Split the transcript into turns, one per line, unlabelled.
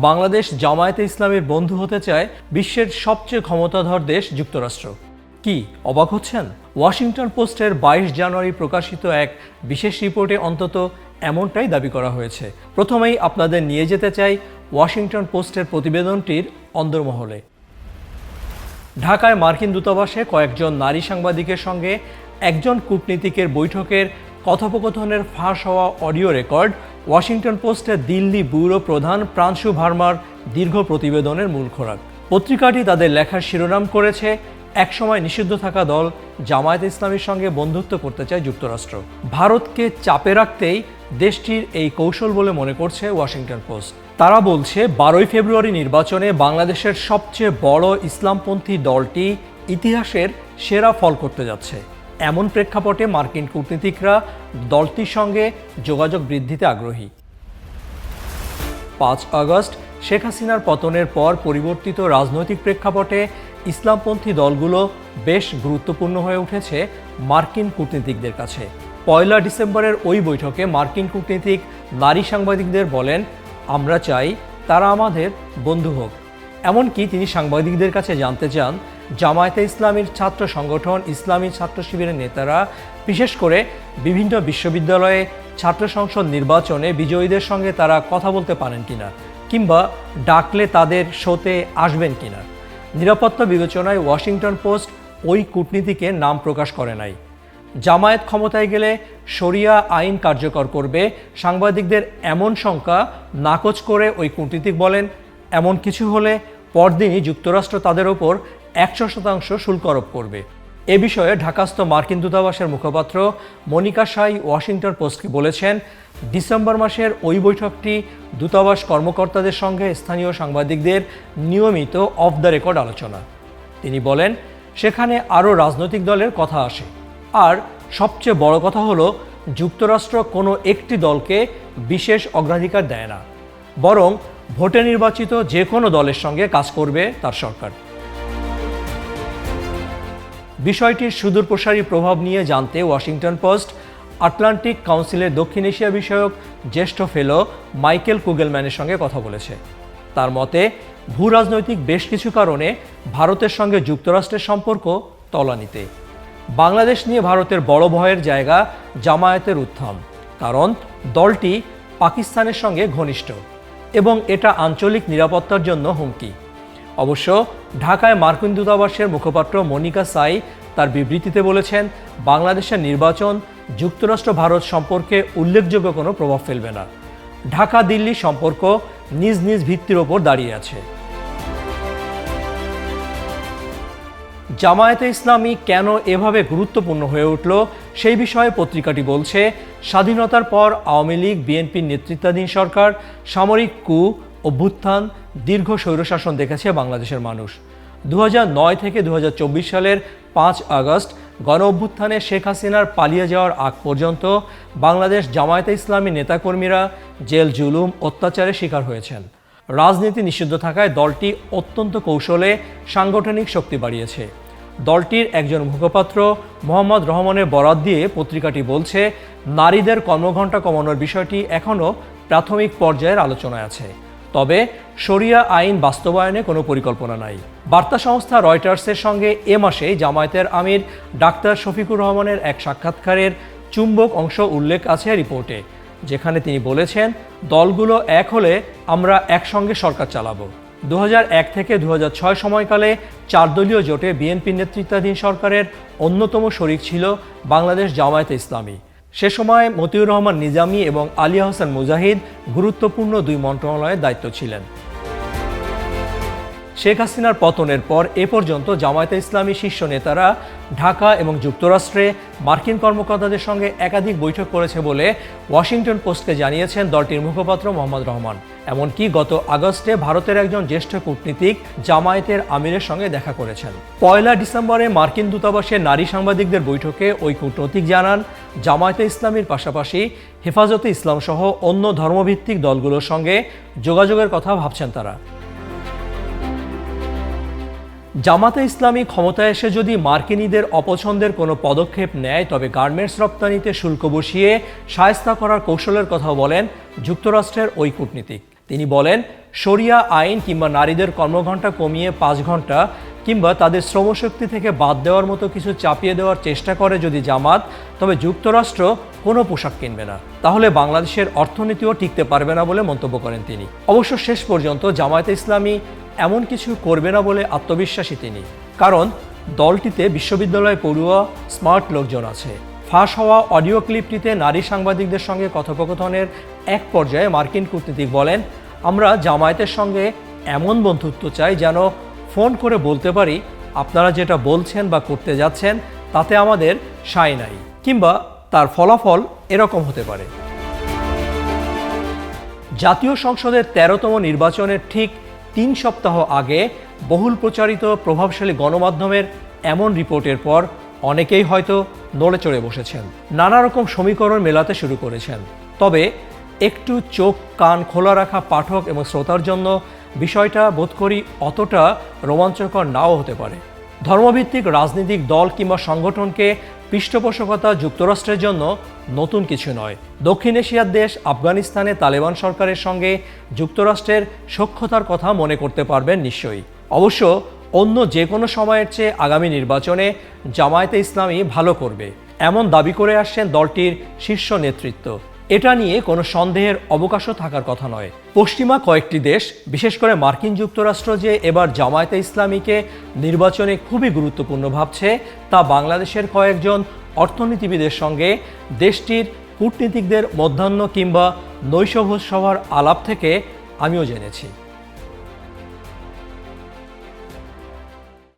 বাংলাদেশ জামায়াতে ইসলামীর বন্ধু হতে চায় বিশ্বের সবচেয়ে ক্ষমতাধর দেশ যুক্তরাষ্ট্র। কি অবাক হচ্ছেন? ওয়াশিংটন পোস্টের 22 জানুয়ারি প্রকাশিত এক বিশেষ রিপোর্টে অন্তত এমনটাই দাবি করা হয়েছে। প্রথমেই আপনাদের নিয়ে যেতে চাই ওয়াশিংটন পোস্টের প্রতিবেদনটির অন্দরমহলে। ঢাকায় মার্কিন দূতাবাসে কয়েকজন নারী সাংবাদিকের সঙ্গে একজন কূটনীতিকের বৈঠকের কথোপকথনের ফাঁস হওয়া অডিও রেকর্ড ওয়াশিংটন পোস্টের দিল্লি ব্যুরো প্রধান প্রাংশু ভার্মার দীর্ঘ প্রতিবেদনের মূল খোরাক। পত্রিকাটি তাদের লেখার শিরোনাম করেছে, একসময় নিষিদ্ধ থাকা দল জামায়াতে ইসলামীর সঙ্গে বন্ধুত্ব করতে চায় যুক্তরাষ্ট্র। ভারতকে চাপে রাখতেই দেশটির এই কৌশল বলে মনে করছে ওয়াশিংটন পোস্ট। তারা বলছে, 12 ফেব্রুয়ারি নির্বাচনে বাংলাদেশের সবচেয়ে বড় ইসলামপন্থী দলটি ইতিহাসের সেরা ফল করতে যাচ্ছে। এমন প্রেক্ষাপটে মার্কিন কূটনীতিকরা দলটির সঙ্গে যোগাযোগ বৃদ্ধিতে আগ্রহী। 5 আগস্ট শেখ হাসিনার পতনের পর পরিবর্তিত রাজনৈতিক প্রেক্ষাপটে ইসলামপন্থী দলগুলো বেশ গুরুত্বপূর্ণ হয়ে উঠেছে মার্কিন কূটনীতিকদের কাছে। 1 ডিসেম্বরের ওই বৈঠকে মার্কিন কূটনীতিক নারী সাংবাদিকদের বলেন, আমরা চাই তারা আমাদের বন্ধু হোক। এমনকি তিনি সাংবাদিকদের কাছে জানতে চান, জামায়াতে ইসলামীর ছাত্র সংগঠন ইসলামী ছাত্র শিবিরের নেতারা বিশেষ করে বিভিন্ন বিশ্ববিদ্যালয়ে ছাত্র সংসদ নির্বাচনে বিজয়ীদের সঙ্গে তারা কথা বলতে পারেন কিনা, কিংবা ডাকলে তাদের শোতে আসবেন কিনা। নিরাপত্তা বিবেচনায় ওয়াশিংটন পোস্ট ওই কূটনীতিকের নাম প্রকাশ করে নাই। জামায়াত ক্ষমতায় গেলে শরিয়া আইন কার্যকর করবে সাংবাদিকদের এমন শঙ্কা নাকচ করে ওই কূটনীতিক বলেন, এমন কিছু হলে পরদিনই যুক্তরাষ্ট্র তাদের ওপর 100% শুল্ক আরোপ করবে। এ বিষয়ে ঢাকাস্থ মার্কিন দূতাবাসের মুখপাত্র মনিকা সাই ওয়াশিংটন পোস্টকে বলেছেন, ডিসেম্বর মাসের ওই বৈঠকটি দূতাবাস কর্মকর্তাদের সঙ্গে স্থানীয় সাংবাদিকদের নিয়মিত অফ দ্য রেকর্ড আলোচনা। তিনি বলেন, সেখানে আরও রাজনৈতিক দলের কথা আসে। আর সবচেয়ে বড় কথা হলো, যুক্তরাষ্ট্র কোনো একটি দলকে বিশেষ অগ্রাধিকার দেয় না, বরং ভোটে নির্বাচিত যে কোনো দলের সঙ্গে কাজ করবে তার সরকার। বিষয়টির সুদূরপ্রসারী প্রভাব নিয়ে জানতে ওয়াশিংটন পোস্ট আটলান্টিক কাউন্সিলের দক্ষিণ এশিয়া বিষয়ক জ্যেষ্ঠ ফেলো মাইকেল কুগেলম্যানের সঙ্গে কথা বলেছে। তার মতে, ভূ রাজনৈতিক বেশ কিছু কারণে ভারতের সঙ্গে যুক্তরাষ্ট্রের সম্পর্ক তলানিতে। বাংলাদেশ নিয়ে ভারতের বড় ভয়ের জায়গা জামায়াতের উত্থান, কারণ দলটি পাকিস্তানের সঙ্গে ঘনিষ্ঠ এবং এটা আঞ্চলিক নিরাপত্তার জন্য হুমকি। অবশ্য ঢাকায় মার্কিন দূতাবাসের মুখপাত্র মনিকা সাই তার বিবৃতিতে বলেছেন, বাংলাদেশের নির্বাচন যুক্তরাষ্ট্র ভারত সম্পর্কে উল্লেখযোগ্য কোনো প্রভাব ফেলবে না। ঢাকা দিল্লি সম্পর্ক নিজ নিজ ভিত্তির ওপর দাঁড়িয়ে আছে। জামায়াতে ইসলামী কেন এভাবে গুরুত্বপূর্ণ হয়ে উঠল সেই বিষয়ে পত্রিকাটি বলছে, স্বাধীনতার পর আওয়ামী লীগ বিএনপির নেতৃত্বাধীন সরকার সামরিক কূ অভ্যুত্থান দীর্ঘ স্বৈরশাসন দেখেছে বাংলাদেশের মানুষ। 2009 থেকে 2024 সালের 5 আগস্ট গণ অভ্যুত্থানে শেখ হাসিনার পালিয়ে যাওয়ার আগ পর্যন্ত বাংলাদেশ জামায়াতে ইসলামী নেতাকর্মীরা জেল জুলুম অত্যাচারের শিকার হয়েছেন। রাজনীতি নিষিদ্ধ থাকায় দলটি অত্যন্ত কৌশলে সাংগঠনিক শক্তি বাড়িয়েছে। দলটির একজন মুখপাত্র মোহাম্মদ রহমানের বরাত দিয়ে পত্রিকাটি বলছে, নারীদের কর্মঘণ্টা কমানোর বিষয়টি এখনও প্রাথমিক পর্যায়ের আলোচনায় আছে, তবে শরিয়া আইন বাস্তবায়নে কোনো পরিকল্পনা নাই। বার্তা সংস্থা রয়টার্সের সঙ্গে এ মাসে জামায়াতের আমির ডাক্তার শফিকুর রহমানের এক সাক্ষাৎকারের চুম্বক অংশ উল্লেখ আছে রিপোর্টে, যেখানে তিনি বলেছেন, দলগুলো এক হলে আমরা একসঙ্গে সরকার চালাবো। 2001 থেকে 2006 সময়কালে 4 দলীয় জোটে বিএনপি নেতৃত্বাধীন সরকারের অন্যতম শরিক ছিল বাংলাদেশ জামায়াতে ইসলামী। সে সময় মতিউর রহমান নিজামী এবং আলী আহসান মুজাহিদ গুরুত্বপূর্ণ 2 মন্ত্রণালয়ের দায়িত্ব ছিলেন। শেখ হাসিনার পতনের পর এ পর্যন্ত জামায়াতে ইসলামী শীর্ষ নেতারা ঢাকা এবং যুক্তরাষ্ট্রে মার্কিন কর্মকর্তাদের সঙ্গে একাধিক বৈঠক করেছে বলে ওয়াশিংটন পোস্টকে জানিয়েছেন দলটির মুখপাত্র মোহাম্মদ রহমান। এমনকি গত আগস্টে ভারতের একজন জ্যেষ্ঠ কূটনীতিক জামায়াতের আমিরের সঙ্গে দেখা করেছেন। 1 ডিসেম্বরে মার্কিন দূতাবাসের নারী সাংবাদিকদের বৈঠকে ওই কূটনীতিক জানান, জামায়াতে ইসলামীর পাশাপাশি হেফাজতে ইসলাম সহ অন্য ধর্মভিত্তিক দলগুলোর সঙ্গে যোগাযোগের কথা ভাবছেন তারা। জামায়াতে ইসলামী ক্ষমতায় এসে যদি মার্কিনীদের অপছন্দের কোনো পদক্ষেপ নেয়, তবে গার্মেন্টস রপ্তানিতে শুল্ক বসিয়ে শায়েস্তা করার কৌশলের কথা বলেন যুক্তরাষ্ট্রের ওই কূটনীতিক। তিনি বলেন, শরিয়া আইন কিংবা নারীদের কর্মঘণ্টা কমিয়ে 5 ঘন্টা কিংবা তাদের শ্রমশক্তি থেকে বাদ দেওয়ার মতো কিছু চাপিয়ে দেওয়ার চেষ্টা করে যদি জামাত, তবে যুক্তরাষ্ট্র কোনো পোশাক কিনবে না। তাহলে বাংলাদেশের অর্থনীতিও টিকতে পারবে না বলে মন্তব্য করেন তিনি। অবশ্য শেষ পর্যন্ত জামায়াতে ইসলামী এমন কিছু করবে না বলে আত্মবিশ্বাসী তিনি, কারণ দলটিতে বিশ্ববিদ্যালয় পড়ুয়া স্মার্ট লোকজন আছে। ফাঁস হওয়া অডিও ক্লিপটিতে নারী সাংবাদিকদের সঙ্গে কথোপকথনের এক পর্যায়ে মার্কিন কূটনীতিক বলেন, আমরা জামায়াতের সঙ্গে এমন বন্ধুত্ব চাই যেন ফোন করে বলতে পারি আপনারা যেটা বলছেন বা করতে যাচ্ছেন তাতে আমাদের সায় নাই, কিংবা তার ফলাফল এরকম হতে পারে। জাতীয় সংসদের 13তম নির্বাচনের ঠিক 3 সপ্তাহ আগে বহুল প্রচারিত প্রভাবশালী গণমাধ্যমের এমন রিপোর্টের পর অনেকেই হয়তো নড়ে চড়ে বসেছেন, নানা রকম সমীকরণ মেলাতে শুরু করেছেন। তবে একটু চোখ কান খোলা রাখা পাঠক এবং শ্রোতার জন্য বিষয়টা বোধ করি অতটা রোমাঞ্চকর নাও হতে পারে। ধর্মভিত্তিক রাজনৈতিক দল কিংবা সংগঠনকে পৃষ্ঠপোষকতা যুক্তরাষ্ট্রের জন্য নতুন কিছু নয়। দক্ষিণ এশিয়ার দেশ আফগানিস্তানে তালেবান সরকারের সঙ্গে যুক্তরাষ্ট্রের সখ্যতার কথা মনে করতে পারবেন নিশ্চয়ই। অবশ্য অন্য যে কোনো সময়ের চেয়ে আগামী নির্বাচনে জামায়াতে ইসলামী ভালো করবে, এমন দাবি করে আসছেন দলটির শীর্ষ নেতৃত্ব। এটা নিয়ে কোনো সন্দেহের অবকাশও থাকার কথা নয়। পশ্চিমা কয়েকটি দেশ, বিশেষ করে মার্কিন যুক্তরাষ্ট্র যে এবার জামায়াতে ইসলামীকে নির্বাচনে খুবই গুরুত্বপূর্ণ ভাবছে, তা বাংলাদেশের কয়েকজন অর্থনীতিবিদের সঙ্গে দেশটির কূটনীতিকদের মধ্যাহ্ন কিংবা নৈশভোজ সভার আলাপ থেকে আমিও জেনেছি।